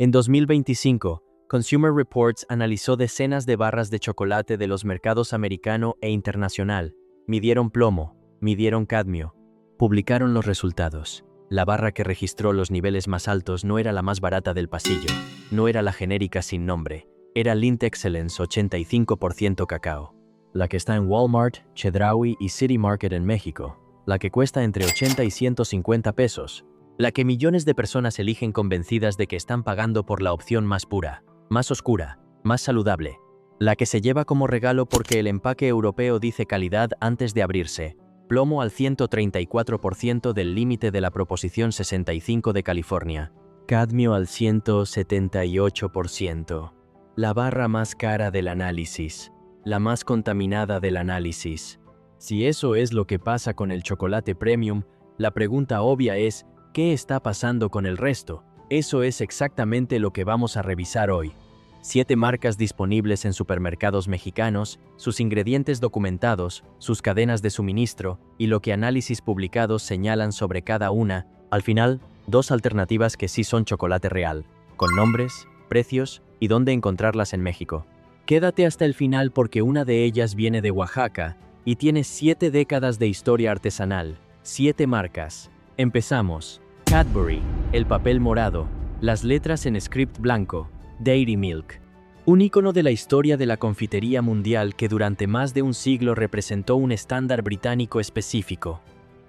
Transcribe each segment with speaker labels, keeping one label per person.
Speaker 1: En 2025, Consumer Reports analizó decenas de barras de chocolate de los mercados americano e internacional. Midieron plomo, midieron cadmio. Publicaron los resultados. La barra que registró los niveles más altos no era la más barata del pasillo, no era la genérica sin nombre, era Lindt Excellence 85% cacao. La que está en Walmart, Chedraui y City Market en México. La que cuesta entre 80 y 150 pesos. La que millones de personas eligen convencidas de que están pagando por la opción más pura, más oscura, más saludable. La que se lleva como regalo porque el empaque europeo dice calidad antes de abrirse. Plomo al 134% del límite de la Proposición 65 de California. Cadmio al 178%. La barra más cara del análisis. La más contaminada del análisis. Si eso es lo que pasa con el chocolate premium, la pregunta obvia es, ¿qué está pasando con el resto? Eso es exactamente lo que vamos a revisar hoy. 7 marcas disponibles en supermercados mexicanos, sus ingredientes documentados, sus cadenas de suministro y lo que análisis publicados señalan sobre cada una. Al final, 2 alternativas que sí son chocolate real, con nombres, precios y dónde encontrarlas en México. Quédate hasta el final porque una de ellas viene de Oaxaca y tiene 7 décadas de historia artesanal. 7 marcas. Empezamos. Cadbury, el papel morado, las letras en script blanco, Dairy Milk. Un ícono de la historia de la confitería mundial que durante más de un siglo representó un estándar británico específico.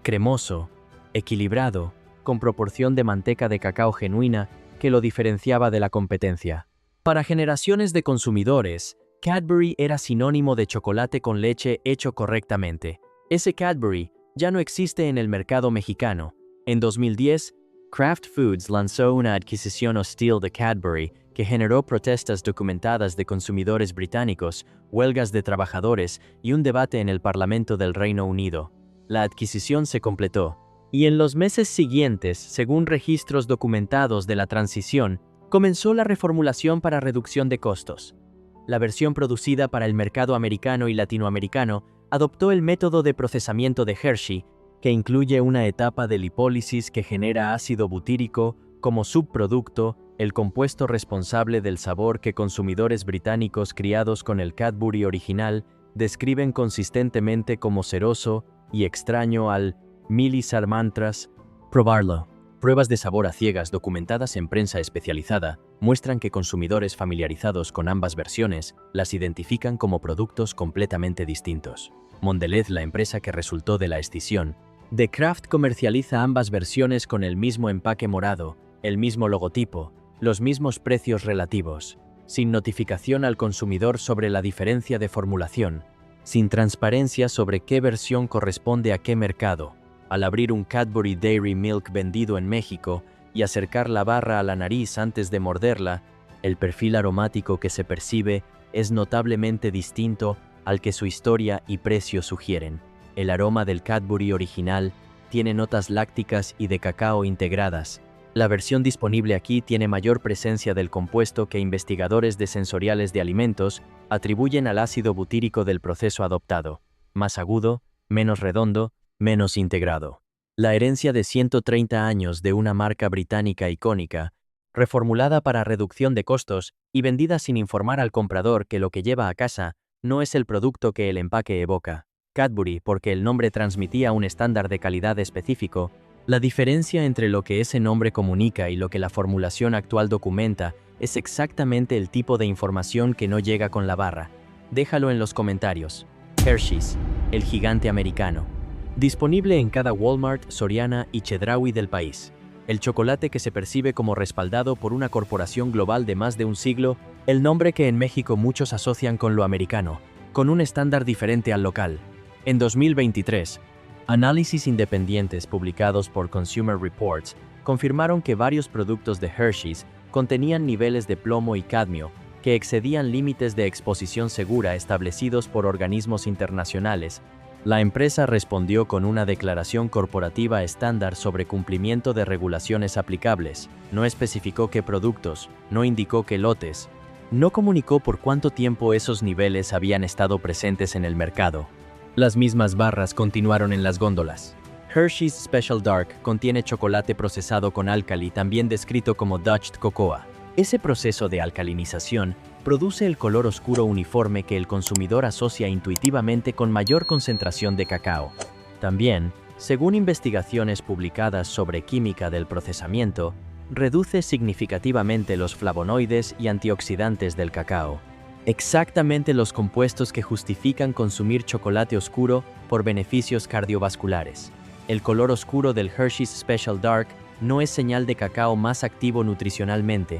Speaker 1: Cremoso, equilibrado, con proporción de manteca de cacao genuina que lo diferenciaba de la competencia. Para generaciones de consumidores, Cadbury era sinónimo de chocolate con leche hecho correctamente. Ese Cadbury ya no existe en el mercado mexicano. En 2010, Kraft Foods lanzó una adquisición hostil de Cadbury que generó protestas documentadas de consumidores británicos, huelgas de trabajadores y un debate en el Parlamento del Reino Unido. La adquisición se completó, y en los meses siguientes, según registros documentados de la transición, comenzó la reformulación para reducción de costos. La versión producida para el mercado americano y latinoamericano adoptó el método de procesamiento de Hershey, que incluye una etapa de lipólisis que genera ácido butírico como subproducto, el compuesto responsable del sabor que consumidores británicos criados con el Cadbury original describen consistentemente como ceroso y extraño al Milisarmantras. Probarlo. Pruebas de sabor a ciegas documentadas en prensa especializada muestran que consumidores familiarizados con ambas versiones las identifican como productos completamente distintos. Mondelez, la empresa que resultó de la escisión de Kraft, comercializa ambas versiones con el mismo empaque morado, el mismo logotipo, los mismos precios relativos, sin notificación al consumidor sobre la diferencia de formulación, sin transparencia sobre qué versión corresponde a qué mercado. Al abrir un Cadbury Dairy Milk vendido en México y acercar la barra a la nariz antes de morderla, el perfil aromático que se percibe es notablemente distinto al que su historia y precio sugieren. El aroma del Cadbury original tiene notas lácticas y de cacao integradas. La versión disponible aquí tiene mayor presencia del compuesto que investigadores de sensoriales de alimentos atribuyen al ácido butírico del proceso adoptado. Más agudo, menos redondo, menos integrado. La herencia de 130 años de una marca británica icónica, reformulada para reducción de costos y vendida sin informar al comprador que lo que lleva a casa no es el producto que el empaque evoca. Cadbury, porque el nombre transmitía un estándar de calidad específico. La diferencia entre lo que ese nombre comunica y lo que la formulación actual documenta es exactamente el tipo de información que no llega con la barra. Déjalo en los comentarios. Hershey's, el gigante americano. Disponible en cada Walmart, Soriana y Chedraui del país. El chocolate que se percibe como respaldado por una corporación global de más de un siglo, el nombre que en México muchos asocian con lo americano, con un estándar diferente al local. En 2023, análisis independientes publicados por Consumer Reports confirmaron que varios productos de Hershey's contenían niveles de plomo y cadmio que excedían límites de exposición segura establecidos por organismos internacionales. La empresa respondió con una declaración corporativa estándar sobre cumplimiento de regulaciones aplicables. No especificó qué productos, no indicó qué lotes, no comunicó por cuánto tiempo esos niveles habían estado presentes en el mercado. Las mismas barras continuaron en las góndolas. Hershey's Special Dark contiene chocolate procesado con álcali, también descrito como Dutch Cocoa. Ese proceso de alcalinización produce el color oscuro uniforme que el consumidor asocia intuitivamente con mayor concentración de cacao. También, según investigaciones publicadas sobre química del procesamiento, reduce significativamente los flavonoides y antioxidantes del cacao. Exactamente los compuestos que justifican consumir chocolate oscuro por beneficios cardiovasculares. El color oscuro del Hershey's Special Dark no es señal de cacao más activo nutricionalmente,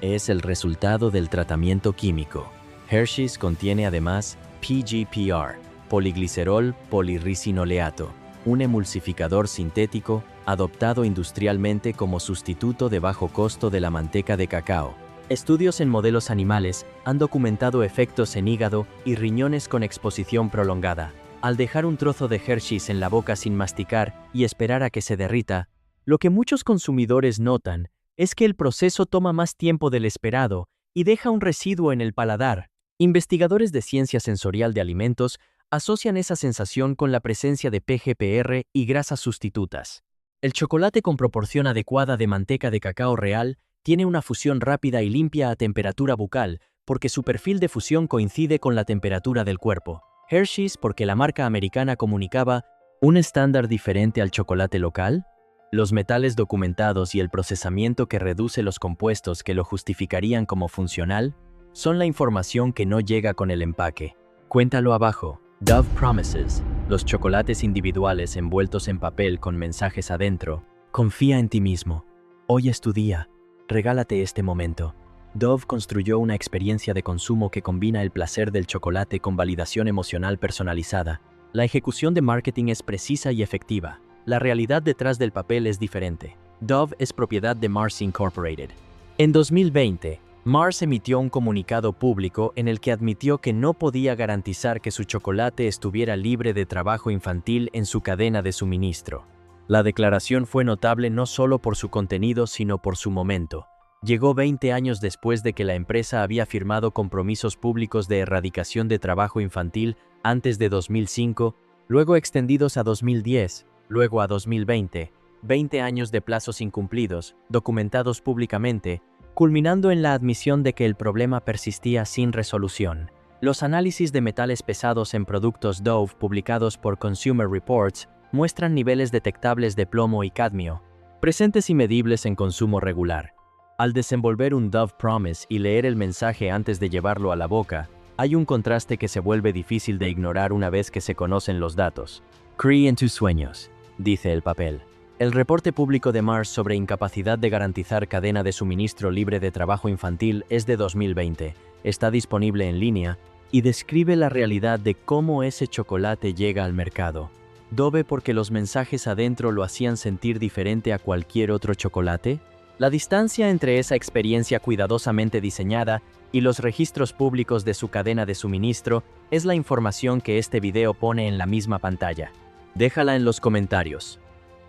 Speaker 1: es el resultado del tratamiento químico. Hershey's contiene además PGPR, poliglicerol poliricinoleato, un emulsificador sintético adoptado industrialmente como sustituto de bajo costo de la manteca de cacao. Estudios en modelos animales han documentado efectos en hígado y riñones con exposición prolongada. Al dejar un trozo de Hershey's en la boca sin masticar y esperar a que se derrita, lo que muchos consumidores notan es que el proceso toma más tiempo del esperado y deja un residuo en el paladar. Investigadores de ciencia sensorial de alimentos asocian esa sensación con la presencia de PGPR y grasas sustitutas. El chocolate con proporción adecuada de manteca de cacao real tiene una fusión rápida y limpia a temperatura bucal porque su perfil de fusión coincide con la temperatura del cuerpo. Hershey's porque la marca americana comunicaba un estándar diferente al chocolate local. Los metales documentados y el procesamiento que reduce los compuestos que lo justificarían como funcional son la información que no llega con el empaque. Cuéntalo abajo. Dove Promises, los chocolates individuales envueltos en papel con mensajes adentro. Confía en ti mismo. Hoy es tu día. Regálate este momento. Dove construyó una experiencia de consumo que combina el placer del chocolate con validación emocional personalizada. La ejecución de marketing es precisa y efectiva. La realidad detrás del papel es diferente. Dove es propiedad de Mars Incorporated. En 2020, Mars emitió un comunicado público en el que admitió que no podía garantizar que su chocolate estuviera libre de trabajo infantil en su cadena de suministro. La declaración fue notable no solo por su contenido, sino por su momento. Llegó 20 años después de que la empresa había firmado compromisos públicos de erradicación de trabajo infantil antes de 2005, luego extendidos a 2010, luego a 2020, 20 años de plazos incumplidos, documentados públicamente, culminando en la admisión de que el problema persistía sin resolución. Los análisis de metales pesados en productos Dove publicados por Consumer Reports muestran niveles detectables de plomo y cadmio, presentes y medibles en consumo regular. Al desenvolver un Dove Promise y leer el mensaje antes de llevarlo a la boca, hay un contraste que se vuelve difícil de ignorar una vez que se conocen los datos. Cree en tus sueños, dice el papel. El reporte público de Mars sobre incapacidad de garantizar cadena de suministro libre de trabajo infantil es de 2020, está disponible en línea y describe la realidad de cómo ese chocolate llega al mercado. ¿Dove porque los mensajes adentro lo hacían sentir diferente a cualquier otro chocolate? La distancia entre esa experiencia cuidadosamente diseñada y los registros públicos de su cadena de suministro es la información que este video pone en la misma pantalla. Déjala en los comentarios.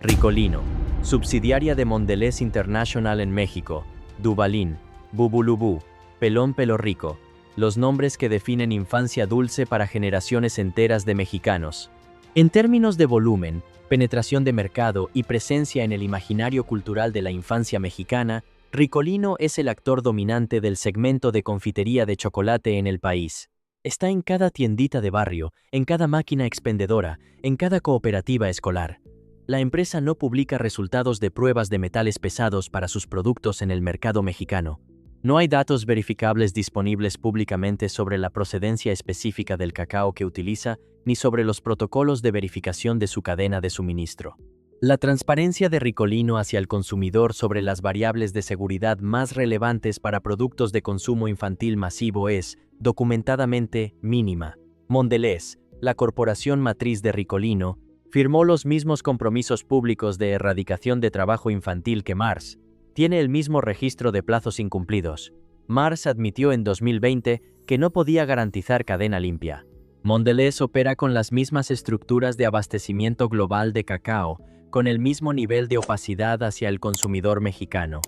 Speaker 1: Ricolino, subsidiaria de Mondelez International en México, Duvalín, Bubulubú, Pelón Pelo Rico, los nombres que definen infancia dulce para generaciones enteras de mexicanos. En términos de volumen, penetración de mercado y presencia en el imaginario cultural de la infancia mexicana, Ricolino es el actor dominante del segmento de confitería de chocolate en el país. Está en cada tiendita de barrio, en cada máquina expendedora, en cada cooperativa escolar. La empresa no publica resultados de pruebas de metales pesados para sus productos en el mercado mexicano. No hay datos verificables disponibles públicamente sobre la procedencia específica del cacao que utiliza, ni sobre los protocolos de verificación de su cadena de suministro. La transparencia de Ricolino hacia el consumidor sobre las variables de seguridad más relevantes para productos de consumo infantil masivo es, documentadamente, mínima. Mondelez, la corporación matriz de Ricolino, firmó los mismos compromisos públicos de erradicación de trabajo infantil que Mars. Tiene el mismo registro de plazos incumplidos. Mars admitió en 2020 que no podía garantizar cadena limpia. Mondelez opera con las mismas estructuras de abastecimiento global de cacao, con el mismo nivel de opacidad hacia el consumidor mexicano.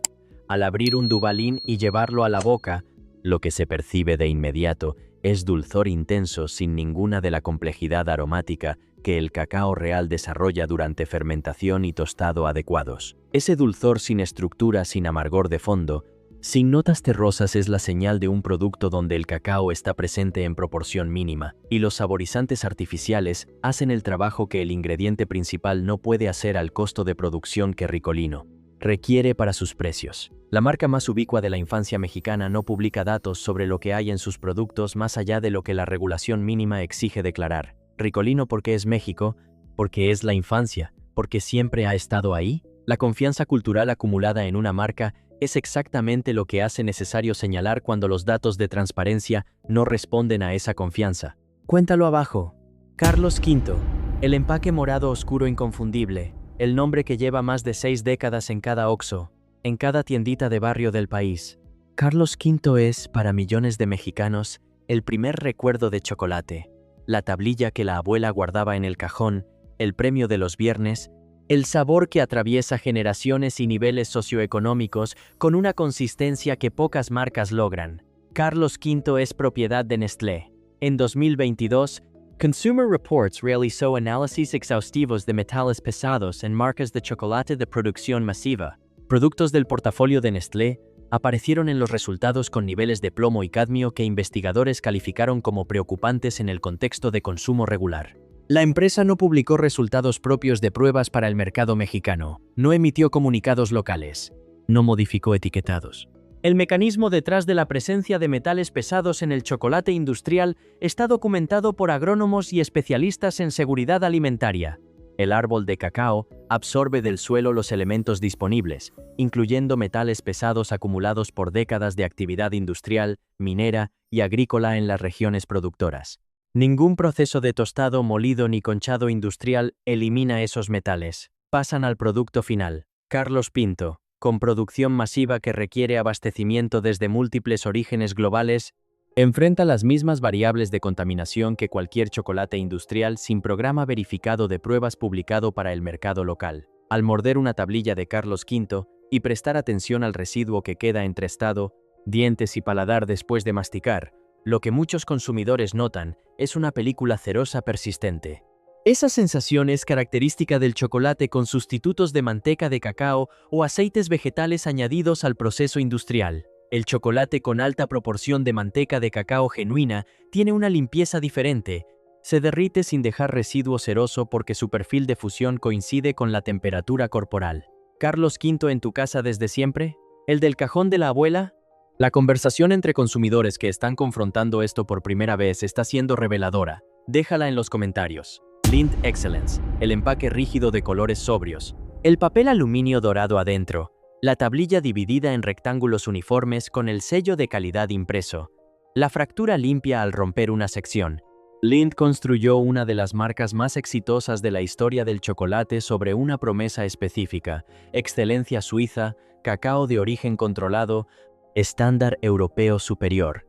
Speaker 1: Al abrir un Duvalín y llevarlo a la boca, lo que se percibe de inmediato es dulzor intenso sin ninguna de la complejidad aromática que el cacao real desarrolla durante fermentación y tostado adecuados. Ese dulzor sin estructura, sin amargor de fondo, Sin notas terrosas es la señal de un producto donde el cacao está presente en proporción mínima, y los saborizantes artificiales hacen el trabajo que el ingrediente principal no puede hacer al costo de producción que Ricolino requiere para sus precios. La marca más ubicua de la infancia mexicana no publica datos sobre lo que hay en sus productos más allá de lo que la regulación mínima exige declarar. Ricolino porque es México, porque es la infancia, porque siempre ha estado ahí. La confianza cultural acumulada en una marca es exactamente lo que hace necesario señalar cuando los datos de transparencia no responden a esa confianza. Cuéntalo abajo. Carlos V. El empaque morado oscuro inconfundible. El nombre que lleva más de 6 décadas en cada Oxxo, en cada tiendita de barrio del país. Carlos V es, para millones de mexicanos, el primer recuerdo de chocolate. La tablilla que la abuela guardaba en el cajón, el premio de los viernes, el sabor que atraviesa generaciones y niveles socioeconómicos con una consistencia que pocas marcas logran. Carlos V es propiedad de Nestlé. En 2022, Consumer Reports realizó análisis exhaustivos de metales pesados en marcas de chocolate de producción masiva. Productos del portafolio de Nestlé aparecieron en los resultados con niveles de plomo y cadmio que investigadores calificaron como preocupantes en el contexto de consumo regular. La empresa no publicó resultados propios de pruebas para el mercado mexicano, no emitió comunicados locales, no modificó etiquetados. El mecanismo detrás de la presencia de metales pesados en el chocolate industrial está documentado por agrónomos y especialistas en seguridad alimentaria. El árbol de cacao absorbe del suelo los elementos disponibles, incluyendo metales pesados acumulados por décadas de actividad industrial, minera y agrícola en las regiones productoras. Ningún proceso de tostado, molido ni conchado industrial elimina esos metales. Pasan al producto final. Carlos V, con producción masiva que requiere abastecimiento desde múltiples orígenes globales, enfrenta las mismas variables de contaminación que cualquier chocolate industrial sin programa verificado de pruebas publicado para el mercado local. Al morder una tablilla de Carlos V y prestar atención al residuo que queda entre estado, dientes y paladar después de masticar, lo que muchos consumidores notan es una película cerosa persistente. Esa sensación es característica del chocolate con sustitutos de manteca de cacao o aceites vegetales añadidos al proceso industrial. El chocolate con alta proporción de manteca de cacao genuina tiene una limpieza diferente. Se derrite sin dejar residuo ceroso porque su perfil de fusión coincide con la temperatura corporal. ¿Carlos V en tu casa desde siempre? ¿El del cajón de la abuela? La conversación entre consumidores que están confrontando esto por primera vez está siendo reveladora. Déjala en los comentarios. Lindt Excellence, el empaque rígido de colores sobrios. El papel aluminio dorado adentro. La tablilla dividida en rectángulos uniformes con el sello de calidad impreso. La fractura limpia al romper una sección. Lindt construyó una de las marcas más exitosas de la historia del chocolate sobre una promesa específica: excelencia suiza, cacao de origen controlado, estándar europeo superior.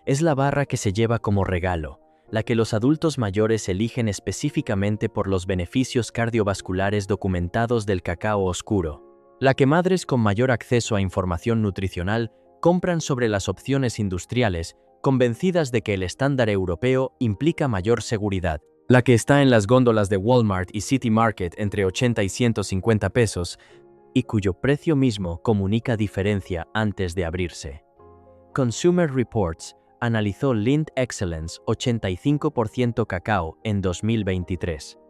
Speaker 1: Es la barra que se lleva como regalo, la que los adultos mayores eligen específicamente por los beneficios cardiovasculares documentados del cacao oscuro, la que madres con mayor acceso a información nutricional compran sobre las opciones industriales, convencidas de que el estándar europeo implica mayor seguridad, la que está en las góndolas de Walmart y City Market entre 80 y 150 pesos, y cuyo precio mismo comunica diferencia antes de abrirse. Consumer Reports analizó Lindt Excellence 85% cacao en 2023.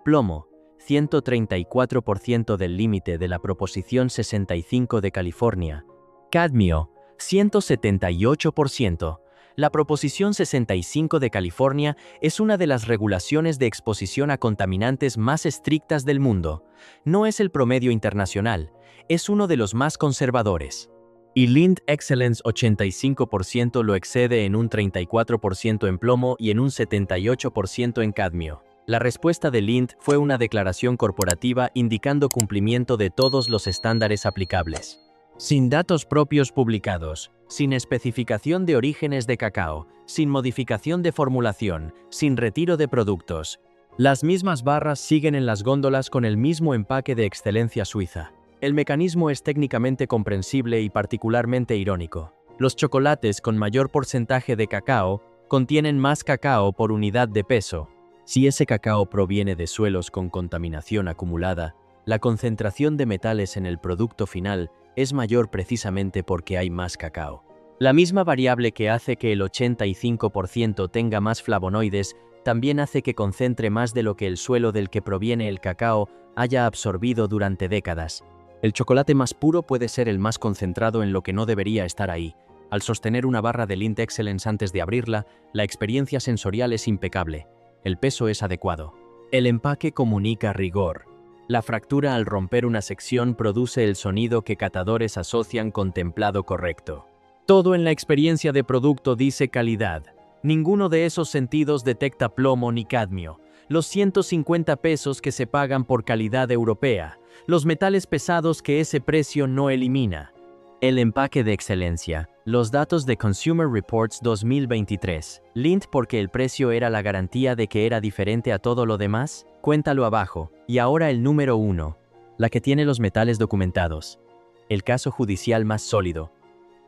Speaker 1: Plomo, 134% del límite de la Proposición 65 de California. Cadmio, 178%. La Proposición 65 de California es una de las regulaciones de exposición a contaminantes más estrictas del mundo. No es el promedio internacional, es uno de los más conservadores. Y Lindt Excellence 85% lo excede en un 34% en plomo y en un 78% en cadmio. La respuesta de Lindt fue una declaración corporativa indicando cumplimiento de todos los estándares aplicables. Sin datos propios publicados, sin especificación de orígenes de cacao, sin modificación de formulación, sin retiro de productos. Las mismas barras siguen en las góndolas con el mismo empaque de excelencia suiza. El mecanismo es técnicamente comprensible y particularmente irónico. Los chocolates con mayor porcentaje de cacao contienen más cacao por unidad de peso. Si ese cacao proviene de suelos con contaminación acumulada, la concentración de metales en el producto final es mayor precisamente porque hay más cacao. La misma variable que hace que el 85% tenga más flavonoides también hace que concentre más de lo que el suelo del que proviene el cacao haya absorbido durante décadas. El chocolate más puro puede ser el más concentrado en lo que no debería estar ahí. Al sostener una barra de Lindt Excellence antes de abrirla, la experiencia sensorial es impecable. El peso es adecuado. El empaque comunica rigor. La fractura al romper una sección produce el sonido que catadores asocian con templado correcto. Todo en la experiencia de producto dice calidad. Ninguno de esos sentidos detecta plomo ni cadmio. Los 150 pesos que se pagan por calidad europea. Los metales pesados que ese precio no elimina. El empaque de excelencia. Los datos de Consumer Reports 2023. Lindt porque el precio era la garantía de que era diferente a todo lo demás. Cuéntalo abajo. Y ahora el número 1. La que tiene los metales documentados. El caso judicial más sólido.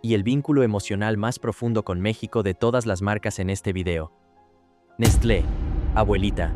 Speaker 1: Y el vínculo emocional más profundo con México de todas las marcas en este video. Nestlé. Abuelita.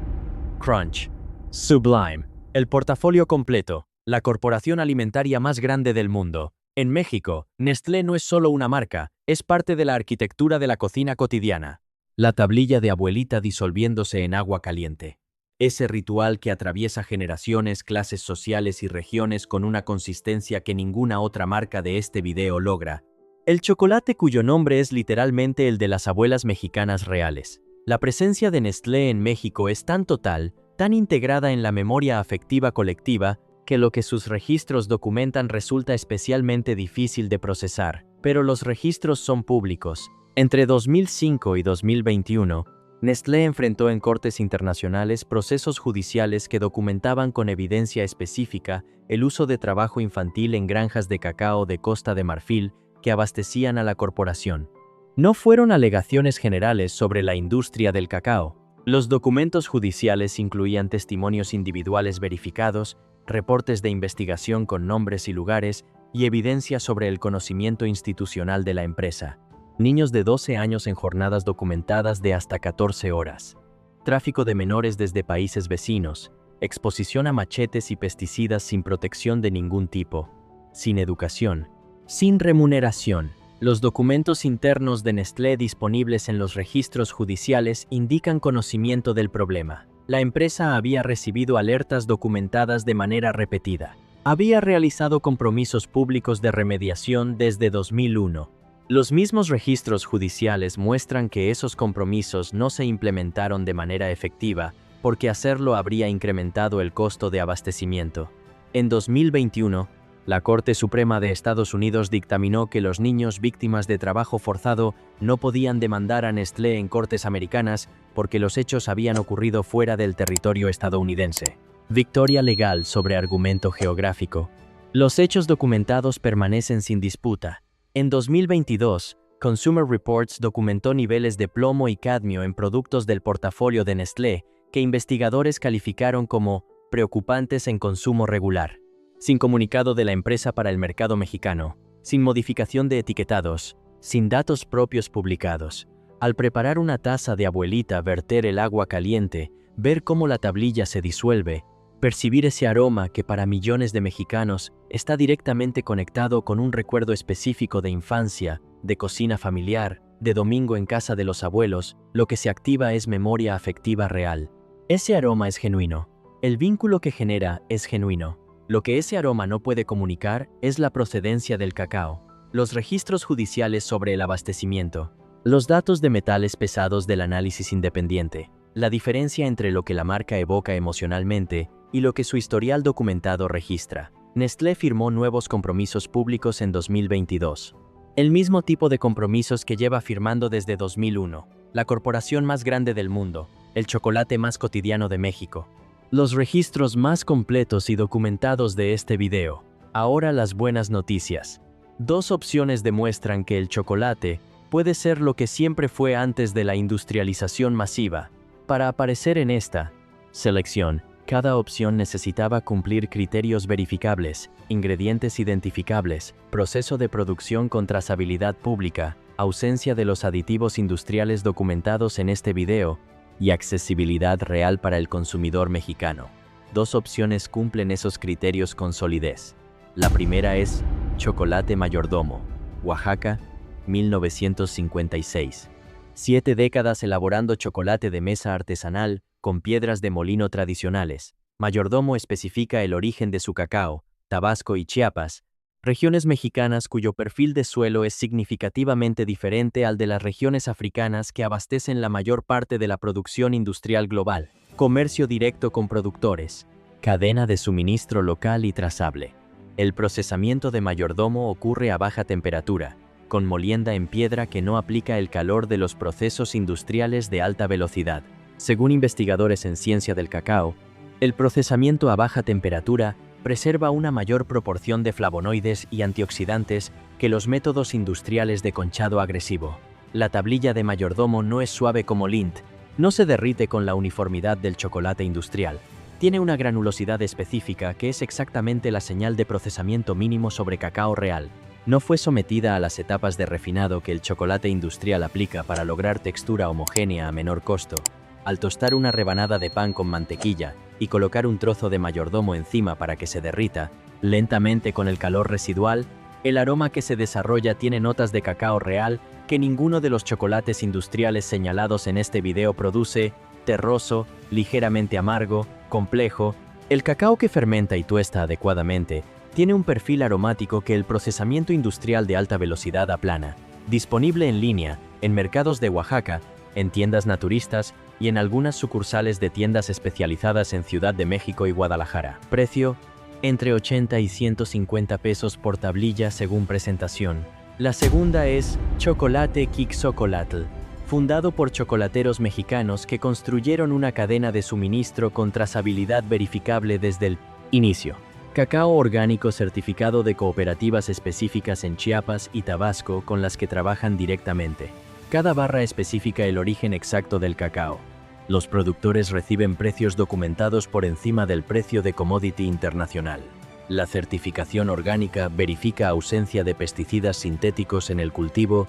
Speaker 1: Crunch. Sublime. El portafolio completo. La corporación alimentaria más grande del mundo. En México, Nestlé no es solo una marca, es parte de la arquitectura de la cocina cotidiana. La tablilla de abuelita disolviéndose en agua caliente. Ese ritual que atraviesa generaciones, clases sociales y regiones con una consistencia que ninguna otra marca de este video logra. El chocolate cuyo nombre es literalmente el de las abuelas mexicanas reales. La presencia de Nestlé en México es tan total, tan integrada en la memoria afectiva colectiva, que lo que sus registros documentan resulta especialmente difícil de procesar, pero los registros son públicos. Entre 2005 y 2021, Nestlé enfrentó en cortes internacionales procesos judiciales que documentaban con evidencia específica el uso de trabajo infantil en granjas de cacao de Costa de Marfil que abastecían a la corporación. No fueron alegaciones generales sobre la industria del cacao. Los documentos judiciales incluían testimonios individuales verificados, reportes de investigación con nombres y lugares y evidencia sobre el conocimiento institucional de la empresa. Niños de 12 años en jornadas documentadas de hasta 14 horas. Tráfico de menores desde países vecinos. Exposición a machetes y pesticidas sin protección de ningún tipo. Sin educación. Sin remuneración. Los documentos internos de Nestlé disponibles en los registros judiciales indican conocimiento del problema. La empresa había recibido alertas documentadas de manera repetida. Había realizado compromisos públicos de remediación desde 2001. Los mismos registros judiciales muestran que esos compromisos no se implementaron de manera efectiva porque hacerlo habría incrementado el costo de abastecimiento. En 2021, la Corte Suprema de Estados Unidos dictaminó que los niños víctimas de trabajo forzado no podían demandar a Nestlé en cortes americanas porque los hechos habían ocurrido fuera del territorio estadounidense. Victoria legal sobre argumento geográfico. Los hechos documentados permanecen sin disputa. En 2022, Consumer Reports documentó niveles de plomo y cadmio en productos del portafolio de Nestlé que investigadores calificaron como preocupantes en consumo regular. Sin comunicado de la empresa para el mercado mexicano, sin modificación de etiquetados, sin datos propios publicados. Al preparar una taza de abuelita, verter el agua caliente, ver cómo la tablilla se disuelve, percibir ese aroma que para millones de mexicanos está directamente conectado con un recuerdo específico de infancia, de cocina familiar, de domingo en casa de los abuelos, lo que se activa es memoria afectiva real. Ese aroma es genuino. El vínculo que genera es genuino. Lo que ese aroma no puede comunicar es la procedencia del cacao, los registros judiciales sobre el abastecimiento, los datos de metales pesados del análisis independiente, la diferencia entre lo que la marca evoca emocionalmente y lo que su historial documentado registra. Nestlé firmó nuevos compromisos públicos en 2022. El mismo tipo de compromisos que lleva firmando desde 2001, la corporación más grande del mundo, el chocolate más cotidiano de México. Los registros más completos y documentados de este video. Ahora las buenas noticias. Dos opciones demuestran que el chocolate puede ser lo que siempre fue antes de la industrialización masiva. Para aparecer en esta selección, cada opción necesitaba cumplir criterios verificables, ingredientes identificables, proceso de producción con trazabilidad pública, ausencia de los aditivos industriales documentados en este video, y accesibilidad real para el consumidor mexicano. Dos opciones cumplen esos criterios con solidez. La primera es Chocolate Mayordomo, Oaxaca, 1956. 7 décadas elaborando chocolate de mesa artesanal con piedras de molino tradicionales. Mayordomo especifica el origen de su cacao, Tabasco y Chiapas, regiones mexicanas cuyo perfil de suelo es significativamente diferente al de las regiones africanas que abastecen la mayor parte de la producción industrial global. Comercio directo con productores. Cadena de suministro local y trazable. El procesamiento de Mayordomo ocurre a baja temperatura, con molienda en piedra que no aplica el calor de los procesos industriales de alta velocidad. Según investigadores en ciencia del cacao, el procesamiento a baja temperatura preserva una mayor proporción de flavonoides y antioxidantes que los métodos industriales de conchado agresivo. La tablilla de Mayordomo no es suave como Lindt, no se derrite con la uniformidad del chocolate industrial. Tiene una granulosidad específica que es exactamente la señal de procesamiento mínimo sobre cacao real. No fue sometida a las etapas de refinado que el chocolate industrial aplica para lograr textura homogénea a menor costo. Al tostar una rebanada de pan con mantequilla y colocar un trozo de Mayordomo encima para que se derrita, lentamente con el calor residual, el aroma que se desarrolla tiene notas de cacao real que ninguno de los chocolates industriales señalados en este video produce, terroso, ligeramente amargo, complejo. El cacao que fermenta y tuesta adecuadamente tiene un perfil aromático que el procesamiento industrial de alta velocidad aplana. Disponible en línea, en mercados de Oaxaca, en tiendas naturistas y en algunas sucursales de tiendas especializadas en Ciudad de México y Guadalajara. Precio: entre 80 y 150 pesos por tablilla según presentación. La segunda es Chocolate Quixocolatl, fundado por chocolateros mexicanos que construyeron una cadena de suministro con trazabilidad verificable desde el inicio. Cacao orgánico certificado de cooperativas específicas en Chiapas y Tabasco con las que trabajan directamente. Cada barra especifica el origen exacto del cacao. Los productores reciben precios documentados por encima del precio de commodity internacional. La certificación orgánica verifica ausencia de pesticidas sintéticos en el cultivo,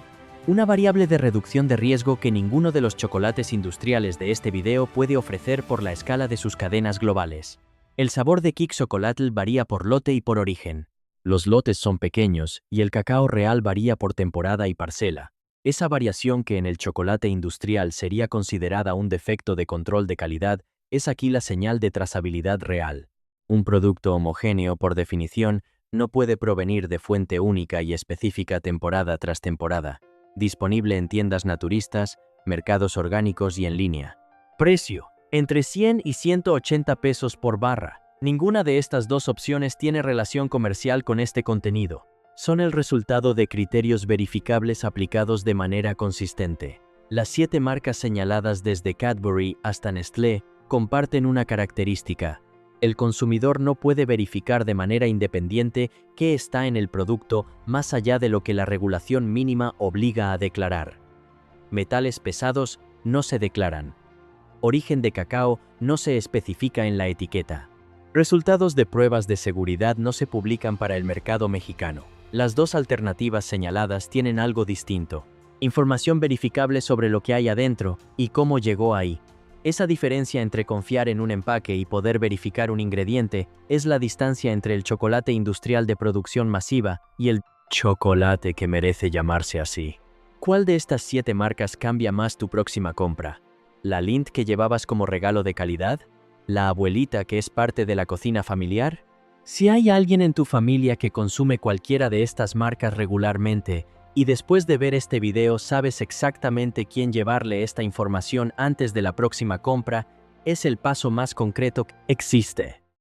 Speaker 1: una variable de reducción de riesgo que ninguno de los chocolates industriales de este video puede ofrecer por la escala de sus cadenas globales. El sabor de Quixocolatl varía por lote y por origen. Los lotes son pequeños y el cacao real varía por temporada y parcela. Esa variación que en el chocolate industrial sería considerada un defecto de control de calidad es aquí la señal de trazabilidad real. Un producto homogéneo, por definición, no puede provenir de fuente única y específica temporada tras temporada. Disponible en tiendas naturistas, mercados orgánicos y en línea. Precio: entre 100 y 180 pesos por barra. Ninguna de estas dos opciones tiene relación comercial con este contenido. Son el resultado de criterios verificables aplicados de manera consistente. Las 7 marcas señaladas desde Cadbury hasta Nestlé comparten una característica: el consumidor no puede verificar de manera independiente qué está en el producto más allá de lo que la regulación mínima obliga a declarar. Metales pesados no se declaran. Origen de cacao no se especifica en la etiqueta. Resultados de pruebas de seguridad no se publican para el mercado mexicano. Las dos alternativas señaladas tienen algo distinto: información verificable sobre lo que hay adentro y cómo llegó ahí. Esa diferencia entre confiar en un empaque y poder verificar un ingrediente es la distancia entre el chocolate industrial de producción masiva y el chocolate que merece llamarse así. ¿Cuál de estas 7 marcas cambia más tu próxima compra? ¿La Lindt que llevabas como regalo de calidad? ¿La abuelita que es parte de la cocina familiar? Si hay alguien en tu familia que consume cualquiera de estas marcas regularmente, y después de ver este video sabes exactamente quién llevarle esta información antes de la próxima compra, es el paso más concreto que existe.